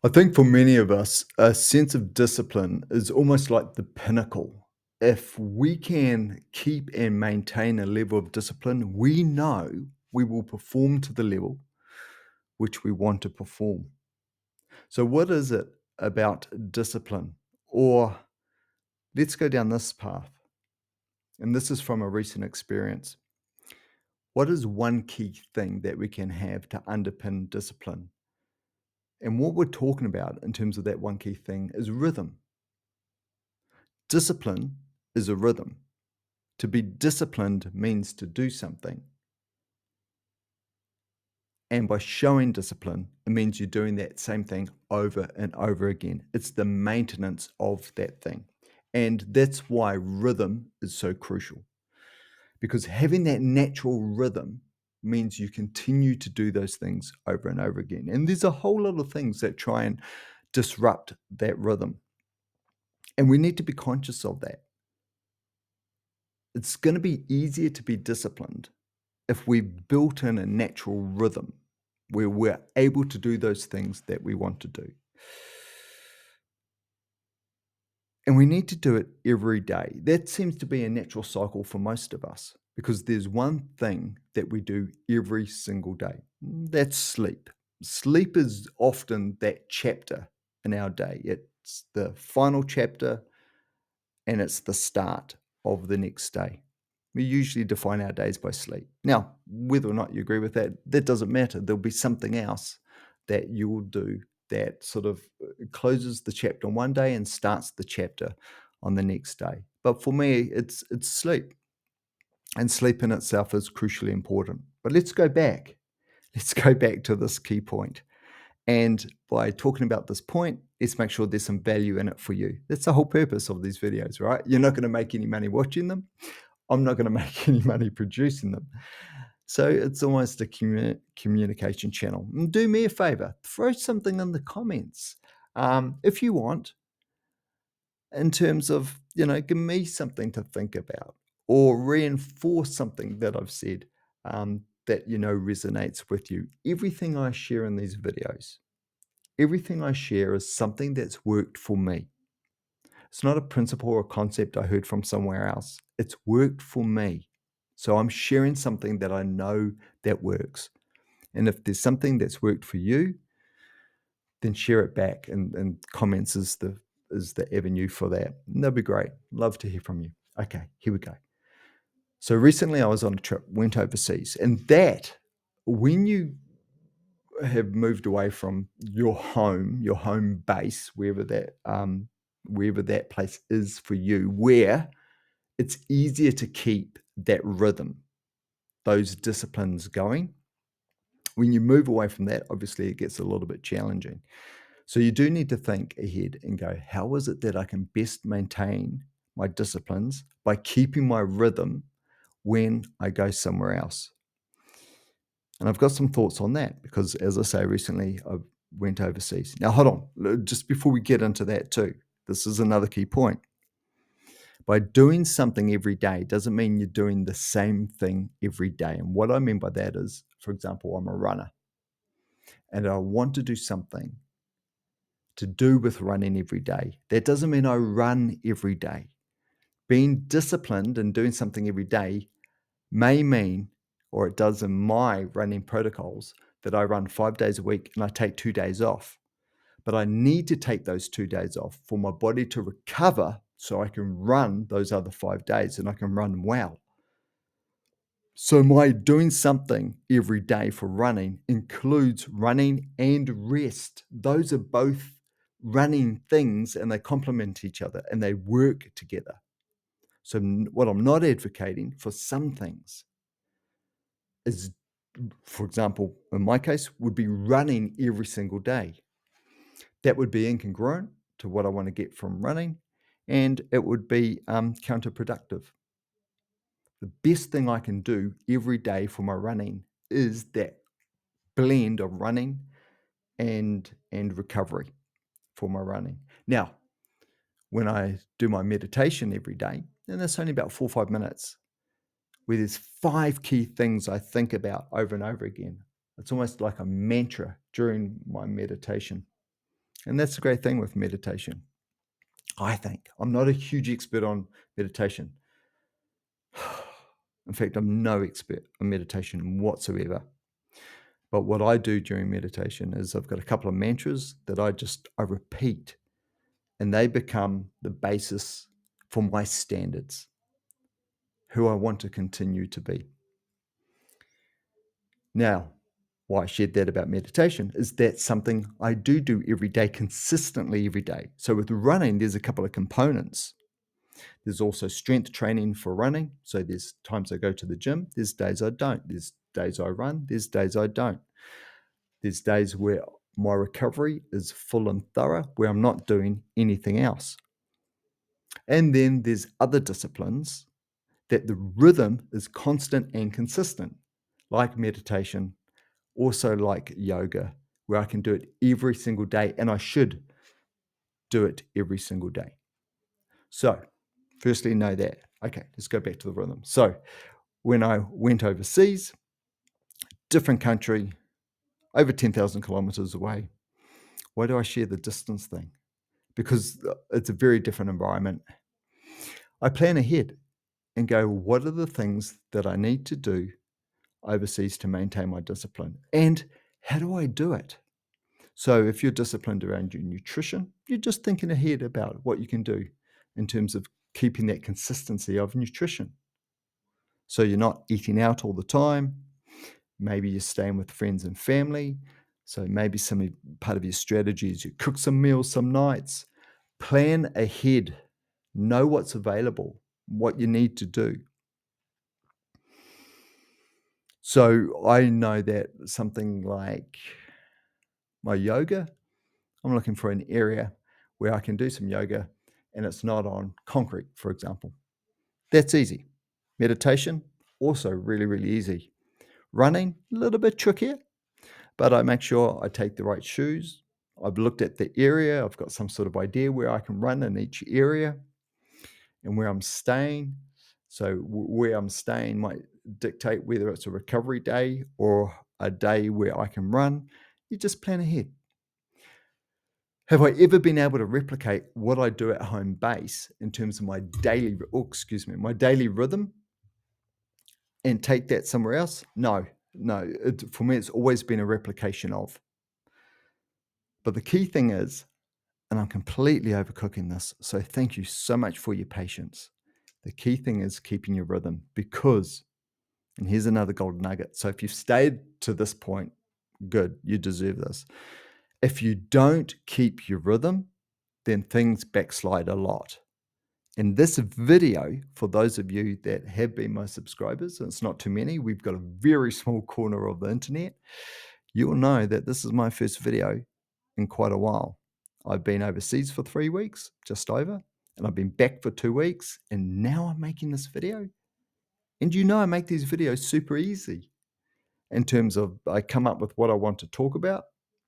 I think for many of us, a sense of discipline is almost like the pinnacle. If we can keep and maintain a level of discipline, we know we will perform to the level which we want to perform. So, what is it about discipline? Or let's go down this path. And this is from a recent experience. What is one key thing that we can have to underpin discipline? And what we're talking about in terms of that one key thing is rhythm. Discipline is a rhythm. To be disciplined means to do something. And by showing discipline, it means you're doing that same thing over and over again. It's the maintenance of that thing. And that's why rhythm is so crucial. Because having that natural rhythm means you continue to do those things over and over again. And there's a whole lot of things that try and disrupt that rhythm. And we need to be conscious of that. It's going to be easier to be disciplined if we've built in a natural rhythm where we're able to do those things that we want to do. And we need to do it every day. That seems to be a natural cycle for most of us because there's one thing that we do every single day. That's sleep. Sleep is often that chapter in our day. It's the final chapter and it's the start of the next day. We usually define our days by sleep. Now, whether or not you agree with that, that doesn't matter. There'll be something else that you will do that sort of closes the chapter on one day and starts the chapter on the next day. But for me, it's sleep. And sleep in itself is crucially important. But let's go back. Let's go back to this key point. And by talking about this point, let's make sure there's some value in it for you. That's the whole purpose of these videos, right? You're not going to make any money watching them. I'm not going to make any money producing them. So it's almost a communication channel. And do me a favor, throw something in the comments if you want, in terms of, give me something to think about or reinforce something that I've said that resonates with you. Everything I share in these videos, everything I share is something that's worked for me. It's not a principle or concept I heard from somewhere else. It's worked for me. So I'm sharing something that I know that works. And if there's something that's worked for you, then share it back. And comments is the avenue for that. And that'd be great. Love to hear from you. Okay, here we go. So recently I was on a trip, went overseas, and that when you have moved away from your home base, wherever that place is for you, where it's easier to keep that rhythm, those disciplines going. When you move away from that, obviously it gets a little bit challenging. So you do need to think ahead and go, how is it that I can best maintain my disciplines by keeping my rhythm when I go somewhere else? And I've got some thoughts on that because, as I say, recently I went overseas. Now, hold on, just before we get into that too, this is another key point. By doing something every day doesn't mean you're doing the same thing every day. And what I mean by that is, for example, I'm a runner and I want to do something to do with running every day. That doesn't mean I run every day. Being disciplined and doing something every day may mean, or it does in my running protocols, that I run 5 days a week and I take 2 days off. But I need to take those 2 days off for my body to recover so I can run those other 5 days and I can run well. So my doing something every day for running includes running and rest. Those are both running things and they complement each other and they work together. So what I'm not advocating for some things is, for example, in my case, would be running every single day. That would be incongruent to what I want to get from running, and it would be counterproductive. The best thing I can do every day for my running is that blend of running and recovery for my running. Now, when I do my meditation every day, and that's only about 4 or 5 minutes, where there's 5 key things I think about over and over again. It's almost like a mantra during my meditation. And that's the great thing with meditation, I think. I'm not a huge expert on meditation. In fact, I'm no expert on meditation whatsoever. But what I do during meditation is I've got a couple of mantras that I repeat, and they become the basis for my standards, who I want to continue to be. Now, why I shared that about meditation is that's something I do every day, consistently every day. So with running, there's a couple of components. There's also strength training for running. So there's times I go to the gym, there's days I don't. There's days I run, there's days I don't. There's days where my recovery is full and thorough, where I'm not doing anything else. And then there's other disciplines that the rhythm is constant and consistent, like meditation, also like yoga, where I can do it every single day, and I should do it every single day. So, firstly, know that. Okay, let's go back to the rhythm. So, when I went overseas, different country, over 10,000 kilometers away, why do I share the distance thing? Because it's a very different environment. I plan ahead and go, what are the things that I need to do overseas to maintain my discipline? And how do I do it? So if you're disciplined around your nutrition, you're just thinking ahead about what you can do in terms of keeping that consistency of nutrition. So you're not eating out all the time. Maybe you're staying with friends and family. So maybe part of your strategy is you cook some meals some nights. Plan ahead. Know what's available, what you need to do. So I know that something like my yoga, I'm looking for an area where I can do some yoga and it's not on concrete, for example. That's easy. Meditation, also really, really easy. Running, a little bit trickier, but I make sure I take the right shoes. I've looked at the area. I've got some sort of idea where I can run in each area and where I'm staying. So where I'm staying might dictate whether it's a recovery day or a day where I can run. You just plan ahead. Have I ever been able to replicate what I do at home base in terms of my my daily rhythm and take that somewhere else? No. For me, it's always been a replication of. But the key thing is, and I'm completely overcooking this, so thank you so much for your patience. The key thing is keeping your rhythm because, and here's another golden nugget. So if you've stayed to this point, good, you deserve this. If you don't keep your rhythm, then things backslide a lot. In this video, for those of you that have been my subscribers, and it's not too many, we've got a very small corner of the internet, you'll know that this is my first video in quite a while. I've been overseas for 3 weeks, just over, and I've been back for 2 weeks, and now I'm making this video. And you know I make these videos super easy in terms of I come up with what I want to talk about,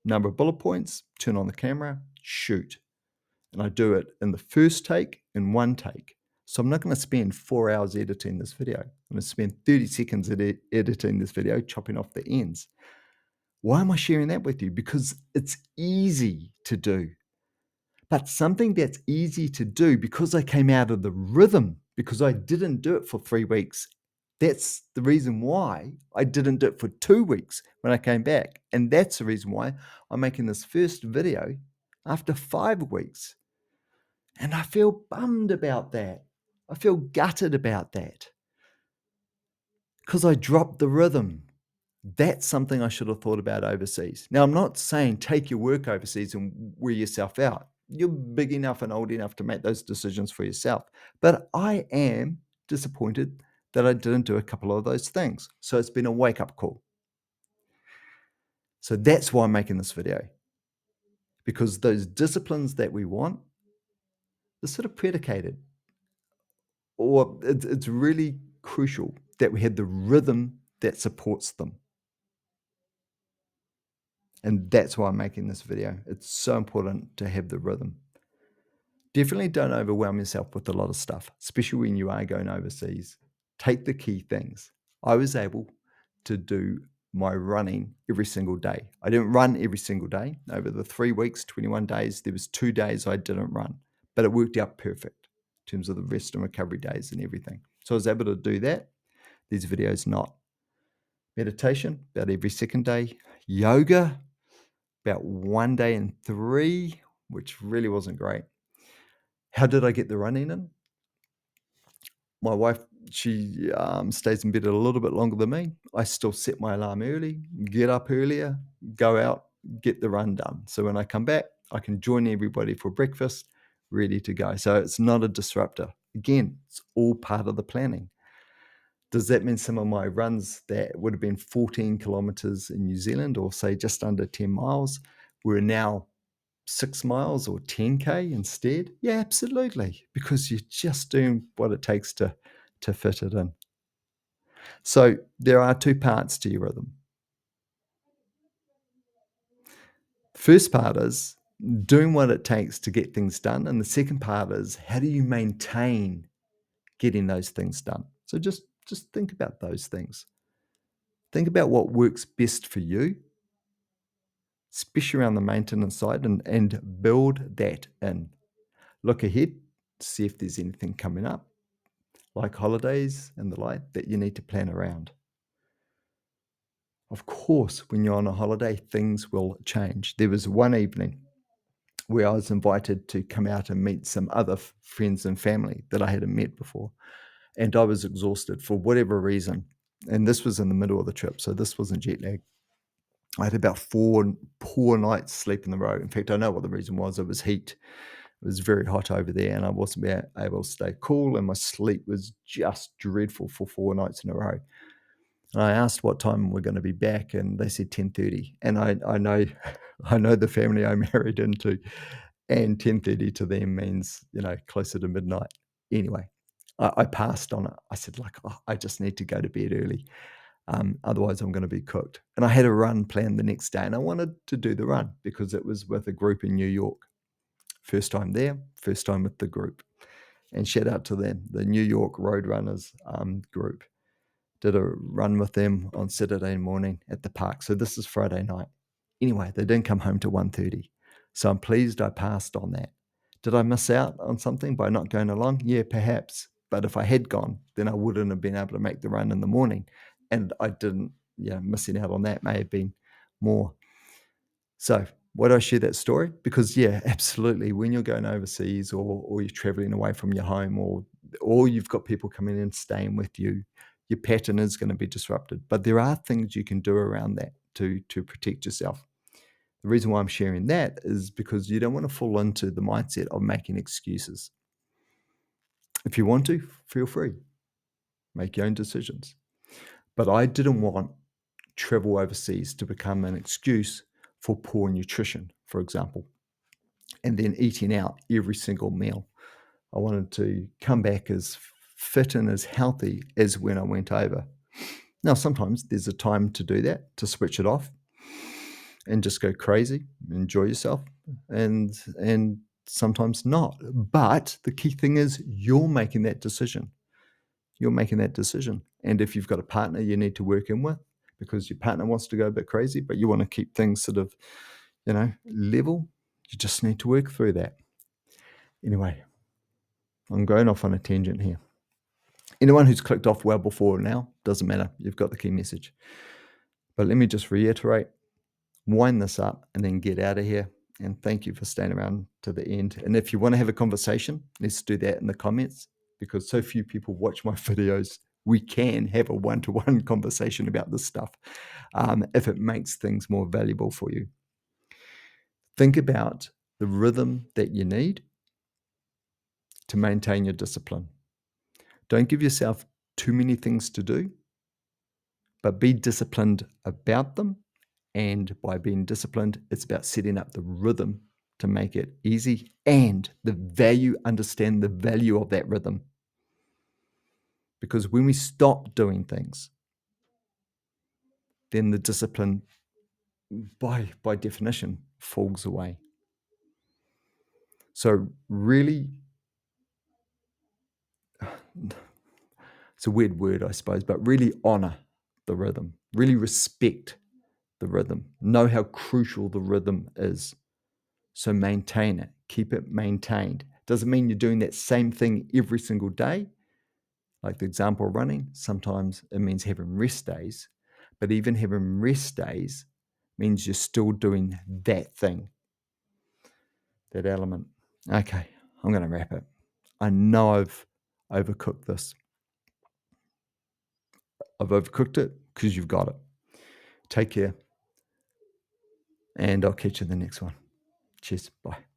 number of bullet points, turn on the camera, shoot. And I do it in the first take, in one take. So I'm not going to spend 4 hours editing this video. I'm going to spend 30 seconds editing this video, chopping off the ends. Why am I sharing that with you? Because it's easy to do. But something that's easy to do because I came out of the rhythm, because I didn't do it for 3 weeks. That's the reason why I didn't do it for 2 weeks when I came back. And that's the reason why I'm making this first video after 5 weeks. And I feel bummed about that. I feel gutted about that because I dropped the rhythm. That's something I should have thought about overseas. Now, I'm not saying take your work overseas and wear yourself out. You're big enough and old enough to make those decisions for yourself. But I am disappointed that I didn't do a couple of those things. So it's been a wake-up call. So that's why I'm making this video. Because those disciplines that we want, they're sort of predicated, or it's really crucial that we have the rhythm that supports them. And that's why I'm making this video. It's so important to have the rhythm. Definitely don't overwhelm yourself with a lot of stuff, especially when you are going overseas. Take the key things. I was able to do my running every single day. I didn't run every single day. Over the 3 weeks, 21 days, there was 2 days I didn't run, but it worked out perfect in terms of the rest and recovery days and everything. So I was able to do that. These videos, not meditation, about every second day, yoga, about 1 day in 3, which really wasn't great. How did I get the running in? My wife, she stays in bed a little bit longer than me. I still set my alarm early, get up earlier, go out, get the run done. So when I come back, I can join everybody for breakfast, ready to go. So it's not a disruptor. Again, it's all part of the planning. Does that mean some of my runs that would have been 14 kilometers in New Zealand, or say just under 10 miles, were now 6 miles or 10K instead? Yeah, absolutely, because you're just doing what it takes to fit it in. So there are 2 parts to your rhythm. First part is doing what it takes to get things done, and the second part is how do you maintain getting those things done? So just think about those things. Think about what works best for you, especially around the maintenance side, and build that in. Look ahead, see if there's anything coming up, like holidays and the like, that you need to plan around. Of course, when you're on a holiday, things will change. There was one evening where I was invited to come out and meet some other friends and family that I hadn't met before. And I was exhausted for whatever reason. And this was in the middle of the trip, so this wasn't jet lag. I had about 4 poor nights sleep in the row. In fact, I know what the reason was. It was heat. It was very hot over there, and I wasn't able to stay cool, and my sleep was just dreadful for 4 nights in a row. And I asked what time we're gonna be back, and they said 10:30. And I know I know the family I married into, and 10:30 to them means, closer to midnight. Anyway, I passed on it. I said, like, "Oh, I just need to go to bed early, otherwise I'm gonna be cooked." And I had a run planned the next day, and I wanted to do the run because it was with a group in New York. First time there, first time with the group. And shout out to them, the New York Roadrunners group. Did a run with them on Saturday morning at the park. So this is Friday night. Anyway, they didn't come home till 1:30. So I'm pleased I passed on that. Did I miss out on something by not going along? Yeah, perhaps. But if I had gone, then I wouldn't have been able to make the run in the morning. And I didn't, missing out on that may have been more. So why do I share that story? Because yeah, absolutely. When you're going overseas, or you're traveling away from your home, or you've got people coming in staying with you, your pattern is going to be disrupted. But there are things you can do around that to protect yourself. The reason why I'm sharing that is because you don't want to fall into the mindset of making excuses. If you want to, feel free. Make your own decisions. But I didn't want travel overseas to become an excuse for poor nutrition, for example, and then eating out every single meal. I wanted to come back as fit and as healthy as when I went over. Now, sometimes there's a time to do that, to switch it off and just go crazy, enjoy yourself, and sometimes not. But the key thing is you're making that decision. You're making that decision. And if you've got a partner you need to work in with because your partner wants to go a bit crazy, but you want to keep things sort of, level, you just need to work through that. Anyway, I'm going off on a tangent here. Anyone who's clicked off well before now, doesn't matter. You've got the key message. But let me just reiterate, wind this up, and then get out of here. And thank you for staying around to the end. And if you want to have a conversation, let's do that in the comments because so few people watch my videos. We can have a one-to-one conversation about this stuff if it makes things more valuable for you. Think about the rhythm that you need to maintain your discipline. Don't give yourself too many things to do, but be disciplined about them. And by being disciplined, it's about setting up the rhythm to make it easy and understand the value of that rhythm. Because when we stop doing things, then the discipline, by definition, falls away. So really, it's a weird word, I suppose, but really honor the rhythm. Really respect the rhythm. Know how crucial the rhythm is. So maintain it. Keep it maintained. Doesn't mean you're doing that same thing every single day. Like the example of running, sometimes it means having rest days. But even having rest days means you're still doing that thing, that element. Okay, I'm going to wrap it. I know I've overcooked this. I've overcooked it because you've got it. Take care, and I'll catch you in the next one. Cheers. Bye.